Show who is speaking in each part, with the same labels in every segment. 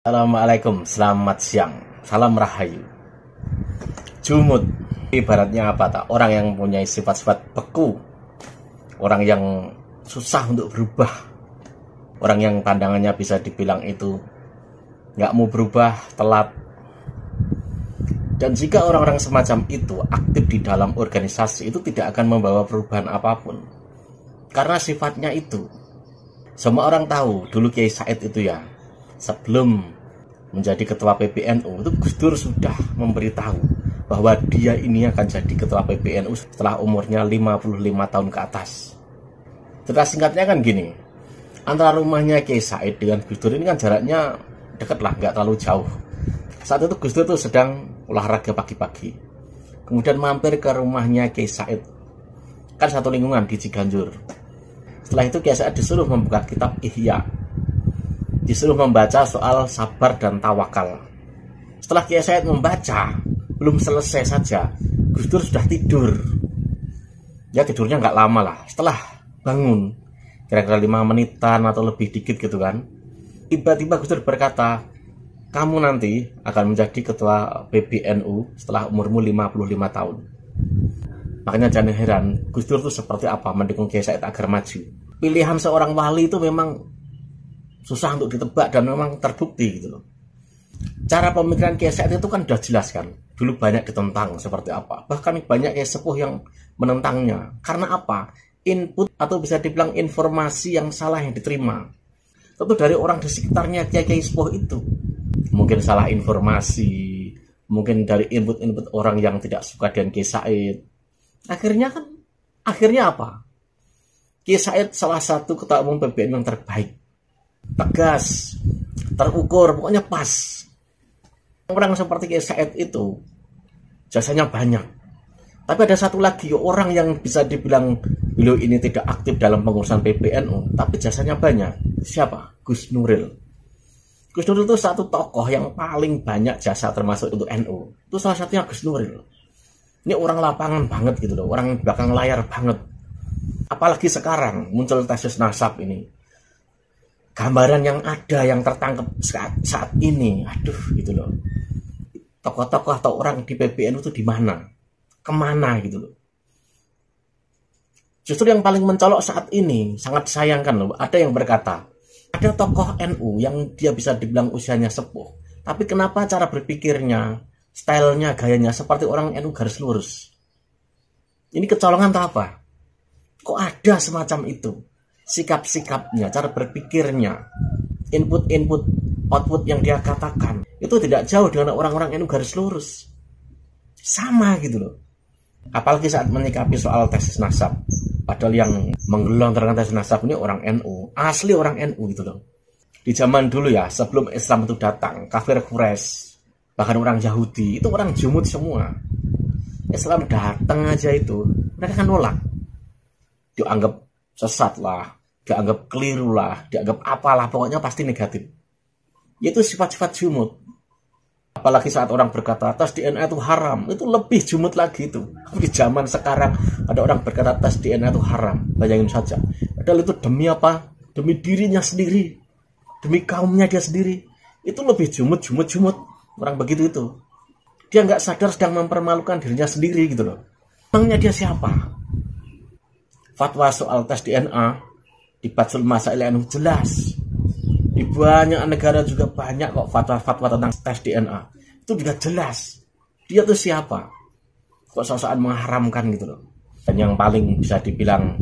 Speaker 1: Assalamualaikum, selamat siang, salam rahayu. Jumud, ibaratnya apa tak? Orang yang mempunyai sifat-sifat beku, orang yang susah untuk berubah, orang yang pandangannya bisa dibilang itu nggak mau berubah, telat. Dan jika orang-orang semacam itu aktif di dalam organisasi, itu tidak akan membawa perubahan apapun, karena sifatnya itu. Semua orang tahu dulu Kiai Said itu ya, sebelum menjadi ketua PBNU itu Gus Dur sudah memberitahu bahwa dia ini akan jadi ketua PBNU setelah umurnya 55 tahun ke atas. Cerita singkatnya kan gini, antara rumahnya Kiai Said dengan Gus Dur ini kan jaraknya dekat lah, nggak terlalu jauh. Saat itu Gus Dur tuh sedang olahraga pagi-pagi, kemudian mampir ke rumahnya Kiai Said, kan satu lingkungan di Ciganjur. Setelah itu Kiai Said disuruh membuka kitab Ihya, disuruh membaca soal sabar dan tawakal. Setelah Kiai Said membaca, belum selesai saja Gus Dur sudah tidur. Ya tidurnya nggak lama lah. Setelah bangun kira-kira 5 menitan atau lebih dikit gitu kan, tiba-tiba Gus Dur berkata, kamu nanti akan menjadi ketua PBNU setelah umurmu 55 tahun. Makanya jangan heran Gus Dur itu seperti apa mendukung Kiai Said agar maju. Pilihan seorang wali itu memang susah untuk ditebak dan memang terbukti gitu loh. Cara pemikiran Kiai Said itu kan sudah jelas kan. Dulu banyak ditentang seperti apa. Bahkan banyak Kiai sepuh yang menentangnya. Karena apa? Input atau bisa dibilang informasi yang salah yang diterima. Tentu dari orang di sekitarnya Kiai sepuh itu. Mungkin salah informasi, mungkin dari input-input orang yang tidak suka dengan Kiai Said. Akhirnya apa? Kiai Said salah satu ketua umum PBNU yang terbaik. Tegas, terukur, pokoknya pas. Orang seperti Kiai Said itu jasanya banyak. Tapi ada satu lagi orang yang bisa dibilang beliau ini tidak aktif dalam pengurusan PBNU, tapi jasanya banyak. Siapa? Gus Nuril. Gus Nuril itu satu tokoh yang paling banyak jasa termasuk untuk NU. Itu salah satunya Gus Nuril. Ini orang lapangan banget gitu loh, orang belakang layar banget. Apalagi sekarang muncul tesis nasab ini. Gambaran yang ada, yang tertangkap saat ini, aduh gitu loh. Tokoh-tokoh atau orang di PBNU itu di mana? Kemana gitu loh. Justru yang paling mencolok saat ini, sangat disayangkan loh. Ada yang berkata, ada tokoh NU yang dia bisa dibilang usianya sepuh. Tapi kenapa cara berpikirnya, stylenya, gayanya seperti orang NU garis lurus? Ini kecolongan atau apa? Kok ada semacam itu? Sikap-sikapnya, cara berpikirnya, input-input, output yang dia katakan, itu tidak jauh dengan orang-orang NU garis lurus. Sama gitu loh. Apalagi saat menyikapi soal tesis nasab. Padahal yang menggelontorkan tesis nasab ini orang NU, asli orang NU gitu loh. Di zaman dulu ya, sebelum Islam itu datang, kafir Quraisy, bahkan orang Yahudi, itu orang jumud semua. Islam datang aja itu, mereka kan nolak. Dianggap sesat lah, dianggap keliru lah, dianggap apalah, pokoknya pasti negatif. Yaitu sifat-sifat jumud. Apalagi saat orang berkata tes DNA itu haram, itu lebih jumud lagi itu. Di zaman sekarang ada orang berkata tes DNA itu haram, bayangin saja. Padahal itu demi apa? Demi dirinya sendiri, demi kaumnya dia sendiri. Itu lebih jumud. Orang begitu itu. Dia nggak sadar sedang mempermalukan dirinya sendiri gitu loh. Emangnya dia siapa? Fatwa soal tes DNA di Batul Masail NU jelas. Di banyak negara juga banyak kok fatwa-fatwa tentang tes DNA. Itu juga jelas. Dia tuh siapa? Kok soal mengharamkan gitu loh. Dan yang paling bisa dibilang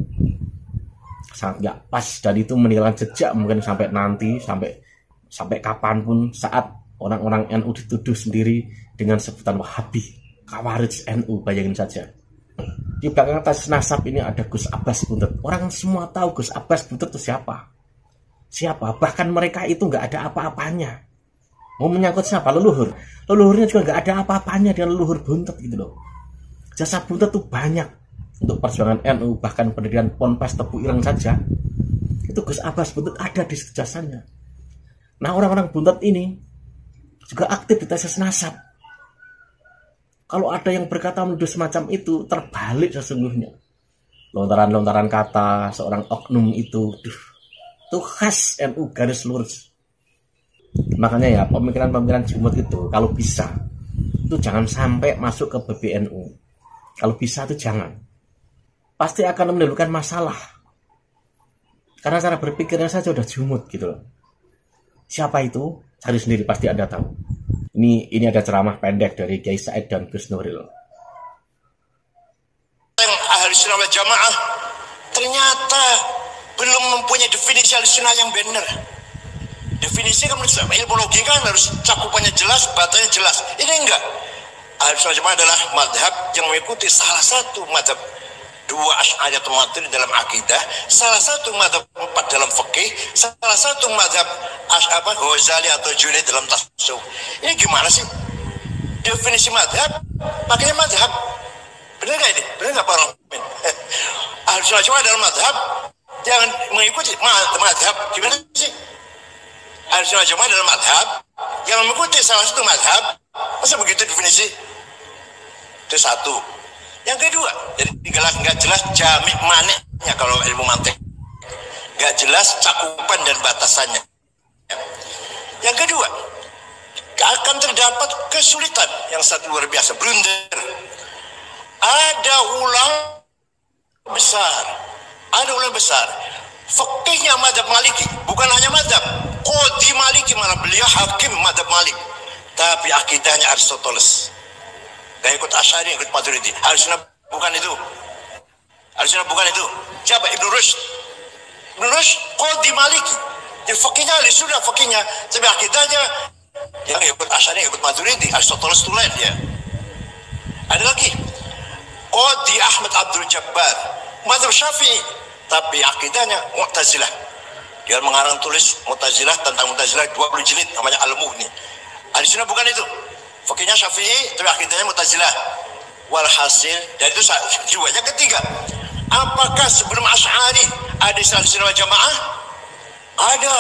Speaker 1: sangat nggak pas dan itu meninggalkan jejak mungkin sampai nanti, sampai kapanpun saat orang-orang NU dituduh sendiri dengan sebutan Wahabi, Khawarij NU, bayangin saja. Di belakang tesis nasab ini ada Gus Abbas Buntut. Orang semua tahu Gus Abbas Buntut itu siapa. Bahkan mereka itu nggak ada apa-apanya. Mau menyangkut siapa? Leluhur. Leluhurnya juga nggak ada apa-apanya dengan leluhur Buntut gitu loh. Jasa Buntut itu banyak untuk perjuangan NU, bahkan pendirian Ponpes Tebu Ireng saja. Itu Gus Abbas Buntut ada di jasanya. Nah orang-orang Buntut ini juga aktif di tesis nasab. Kalau ada yang berkata menuduh semacam itu, terbalik sesungguhnya. Lontaran-lontaran kata seorang oknum itu khas NU garis lurus. Makanya ya pemikiran-pemikiran Jumud itu kalau bisa itu jangan sampai masuk ke PBNU. Kalau bisa itu jangan. Pasti akan menimbulkan masalah. Karena cara berpikirnya saja udah Jumud gitu loh. Siapa itu? Cari sendiri, pasti Anda tahu. Ini ada ceramah pendek dari Kiai Said dan Gus Nuril.
Speaker 2: Ahlussunnah wal Jamaah ternyata belum mempunyai definisi Ahlussunnah yang benar. Definisi kan ilmu logika harus cakupannya jelas, batanya jelas. Ini enggak. Ahlussunnah wal Jamaah adalah madhab yang mengikuti salah satu madhab dua Asy'ariyah atau Maturidi dalam akidah, salah satu madhab 4 dalam fikih, salah satu madhab Ghazali atau Junaid dalam tasawuf. Ini gimana sih? Definisi madhab, makanya madhab. Benar nggak ini? Benar nggak Pak Romin? Ahlussunnah wal Jamaah dalam madhab yang mengikuti madhab. Gimana sih? Ahlussunnah wal Jamaah dalam madhab yang mengikuti salah satu madhab. Masa begitu definisi? Itu satu. Yang kedua, jadi nggak jelas jamik maneknya kalau ilmu mantek, nggak jelas cakupan dan batasannya. Yang kedua, akan terdapat kesulitan yang sangat luar biasa, blunder. Ada ulama besar, fikihnya mazhab Maliki, bukan hanya mazhab Qadhi Maliki, malah beliau hakim mazhab Malik, tapi akidahnya Aristoteles. Gak ikut Asy'ari, ikut Maturidi. Ahlussunnah bukan itu. Ahlussunnah bukan itu. Siapa? Ibnu Rushd. Ibnu Rushd Qadhi Maliki. Jadi fakihnya Ahlussunnah, fakihnya, tapi akidahnya yang ikut Asy'ari, ikut Maturidi. Aristoteles itu lain ya. Ada lagi Qadhi Ahmad Abdul Jabbar, mazhab Syafi'i, tapi akidahnya Mu'tazilah. Dia mengarang tulis Mu'tazilah, tentang Mu'tazilah 20 jilid, namanya Al-Mughni. Ahlussunnah bukan itu. Fakihnya Syafi'i, tapi akidahnya Mu'tazilah. Walhasil, dan itu dua. Yang ketiga, apakah sebelum Asy'ari ada Ahlussunnah wal Jamaah? Ada.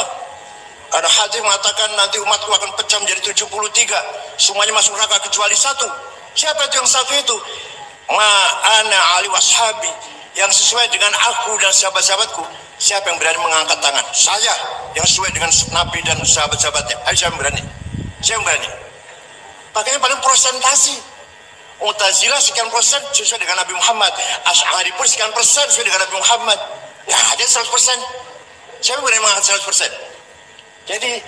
Speaker 2: Ada hadis mengatakan nanti umatku akan pecah menjadi 73. Semuanya masuk neraka kecuali satu. Siapa itu yang satu itu? Ma'ana ali washabi, yang sesuai dengan aku dan sahabat-sahabatku. Siapa yang berani mengangkat tangan? Saya yang sesuai dengan Nabi dan sahabat-sahabatnya. Ayo, siapa yang berani? Siapa yang berani? Makanya paling prosentasi. Mu'tazilah sekian persen sesuai dengan Nabi Muhammad. Asy'ari pun sekian persen sesuai dengan Nabi Muhammad. Nah, ada 100%. Siapa berani mengangkat 100%? Jadi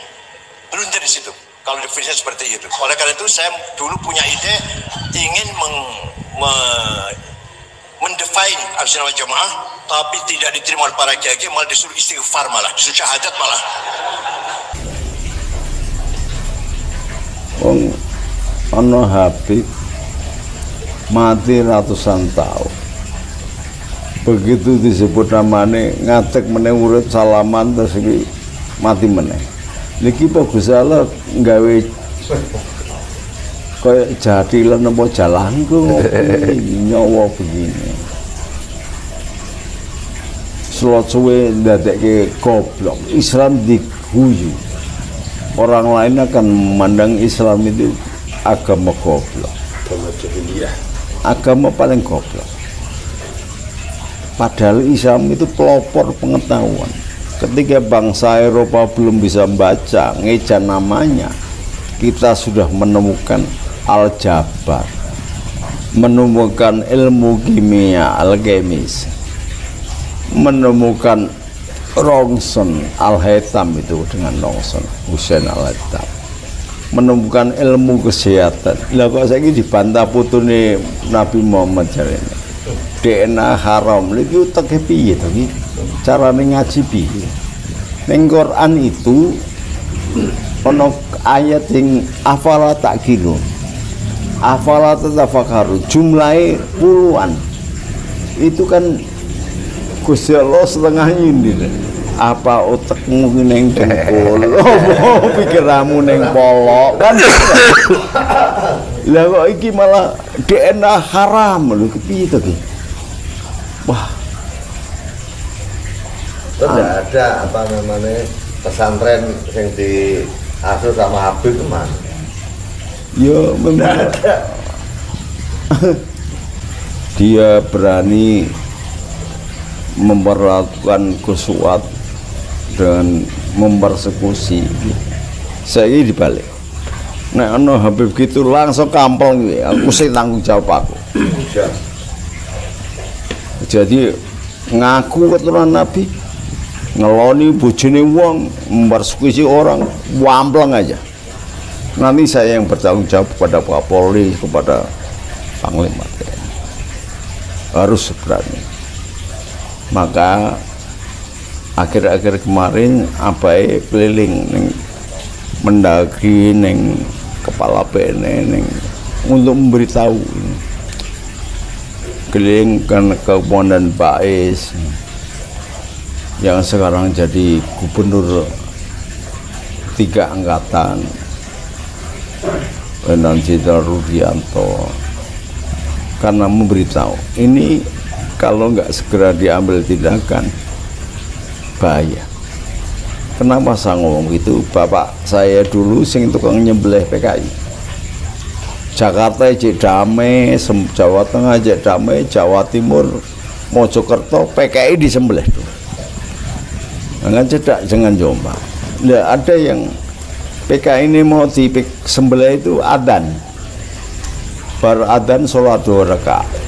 Speaker 2: blunder di situ. Kalau definisinya seperti itu. Oleh karena itu saya dulu punya ide ingin mendefine Ahlussunnah wal Jamaah, tapi tidak diterima oleh para kiai, malah disuruh istighfar, malah disuruh syahadat malah.
Speaker 3: Ono Habib mati ratusan tahun, begitu disebut namanya ngatek meneh urip salaman terus iki mati meneh. Niki Pak Gus Allah nggawe kaya jadilan apa jalanku nyawa begini. Selot suwe ndadekke goblok. Islam diguyu. Orang lain akan memandang Islam itu agama goblok, agama paling goblok. Padahal Islam itu pelopor pengetahuan. Ketika bangsa Eropa belum bisa membaca, ngeja namanya, kita sudah menemukan aljabar, menemukan ilmu kimia, alkemis, menemukan Rongson Al-Haytham itu dengan Rongson Hussein Al-Haytham, menemukan ilmu kesehatan. Lah kok saiki dibantah putune Nabi Muhammad jarene DNA haram. Lha iki uteke piye to iki? Carane ngaji piye? Ning Quran itu ana ayat sing afala taqilu, afala tatafakaru, jumlahe puluhan. Itu kan Gusti Allah setengah nyindir. Apa otakmu ning dengkul, apa pikiranmu ning polok kan. Lah kok iki malah DNA haram lho, piye to iki? Wah.
Speaker 4: Tidak ada apa namanya pesantren yang diasuh sama Habib kemana?
Speaker 3: Ya memang dia berani memperlakukan Kuswat dan mempersekusi Saya dibalik. Nek ana Habib gitu langsung kampung iki, aku sing tanggung jawab aku. Jadi ngaku keturunan Nabi, ngeloni bojone wong, mempersekusi orang, wampleng aja. Nanti saya yang bertanggung jawab kepada Kapolri, kepada Panglima TNI. Harus berani. Maka akhir-akhir kemarin abai keliling ning Mendagri ning kepala BNN untuk memberitahu keliling ke Komandan Bais yang sekarang jadi gubernur 3 angkatan, Komandan Jenderal Rudianto, karena memberitahu ini kalau nggak segera diambil tindakan bahaya. Kenapa saya ngomong gitu? Bapak saya dulu sing tukang nyembelih PKI. Jakarta cek damai, Jawa Tengah cek damai, Jawa Timur, Mojokerto PKI disembelih tuh. Jangan cedak, jangan Jombang. Nggak ada yang PKI ini mau disembelih itu adzan. Baru adzan sholat 2 rakaat.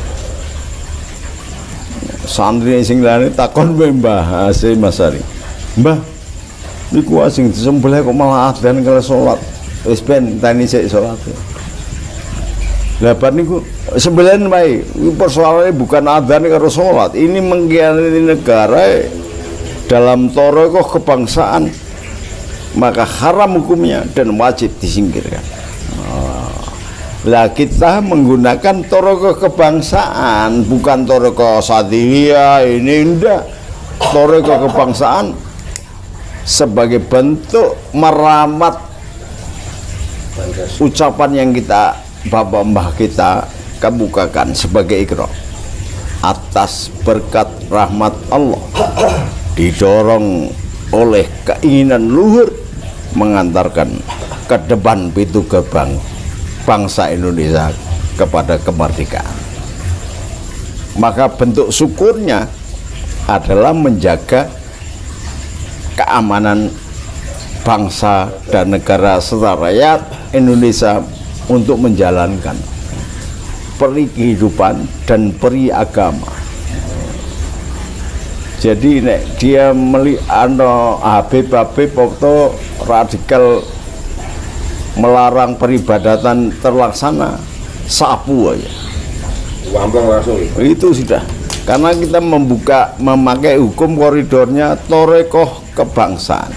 Speaker 3: Santri sing lane takon Mbah Hasim Masari. Mbah, niku sing disembelih kok malah adzan kalau sholat. Wis ben tani sik sholat. Lah bar niku sembelihan wae. Iki persoalannya bukan adzan karo sholat. Ini mengkhianati negara dalam thoroqah kebangsaan. Maka haram hukumnya dan wajib disingkirkan. Lah kita menggunakan thoroqah kebangsaan, bukan thoroqah Sadiliyah, ini enggak. Thoroqah kebangsaan sebagai bentuk meramat ucapan yang kita bapak mbah kita kemukakan sebagai ikrar atas berkat rahmat Allah, didorong oleh keinginan luhur mengantarkan ke depan pintu gerbang bangsa Indonesia kepada kemerdekaan. Maka bentuk syukurnya adalah menjaga keamanan bangsa dan negara serta rakyat Indonesia untuk menjalankan peri kehidupan dan peri agama. Jadi nek dia Habib waktu radikal melarang peribadatan terlaksana, sapu aja.
Speaker 4: Langsung
Speaker 3: itu sudah, karena kita memakai hukum koridornya thoroqah kebangsaan.